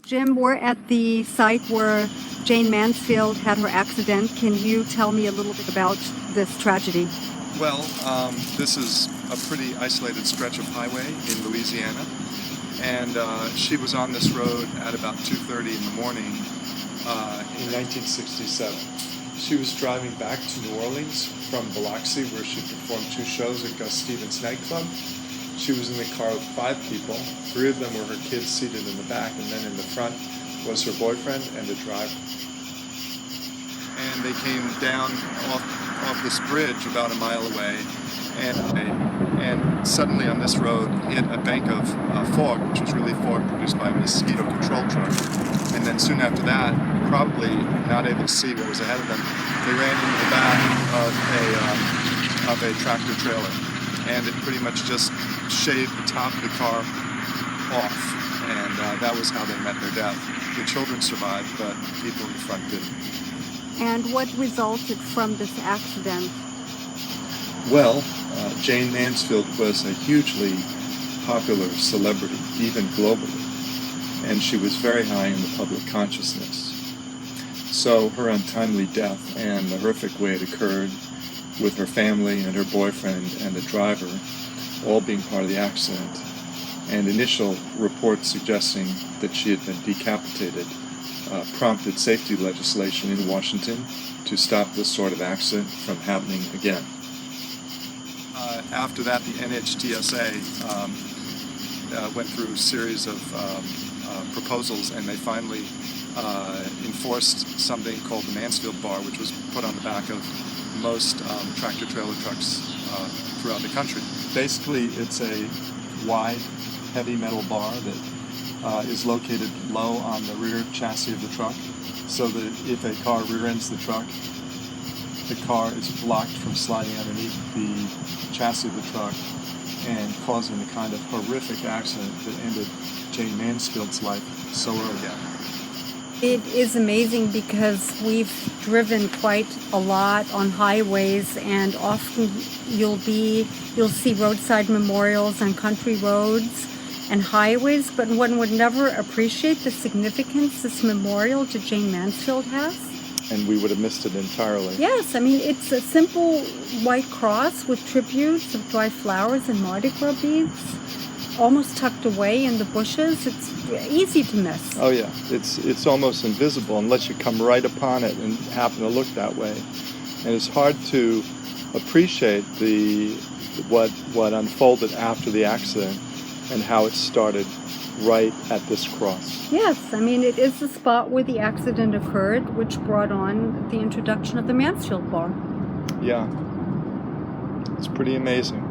Jim, we're at the site where Jane Mansfield had her accident. Can you tell me a little bit about this tragedy? Well, this is a pretty isolated stretch of highway in Louisiana, and she was on this road at about 2:30 in the morning in 1967. She was driving back to New Orleans from Biloxi, where she performed 2 shows at Gus Stevens nightclub. She was in the car with 5 people. 3 of them were her kids seated in the back, and then in the front was her boyfriend and a driver. And they came down off this bridge about a mile away, and suddenly on this road hit a bank of fog, which was really fog produced by a mosquito control truck. And then soon after that, probably not able to see what was ahead of them, they ran into the back of a tractor trailer, and it pretty much just shaved the top of the car off, and that was how they met their death. The children survived, but people in the front didn't. And what resulted from this accident? Well, Jane Mansfield was a hugely popular celebrity, even globally, and she was very high in the public consciousness. So her untimely death and the horrific way it occurred, with her family and her boyfriend and the driver all being part of the accident, and initial reports suggesting that she had been decapitated, prompted safety legislation in Washington to stop this sort of accident from happening again. After that, the NHTSA went through a series of proposals, and they finally enforced something called the Mansfield bar, which was put on the back of most tractor-trailer trucks throughout the country. Basically, it's a wide, heavy metal bar that is located low on the rear chassis of the truck, so that if a car rear-ends the truck, the car is blocked from sliding underneath the chassis of the truck and causing the kind of horrific accident that ended Jane Mansfield's life so early. It is amazing because we've driven quite a lot on highways, and often you'll see roadside memorials on country roads and highways, but one would never appreciate the significance this memorial to Jane Mansfield has. And we would have missed it entirely. Yes, I mean, it's a simple white cross with tributes of dry flowers and Mardi Gras beads, almost tucked away in the bushes. It's easy to miss. Oh yeah, it's almost invisible unless you come right upon it and happen to look that way. And it's hard to appreciate what unfolded after the accident and how it started right at this cross. Yes, I mean, it is the spot where the accident occurred, which brought on the introduction of the Mansfield bar. Yeah, it's pretty amazing.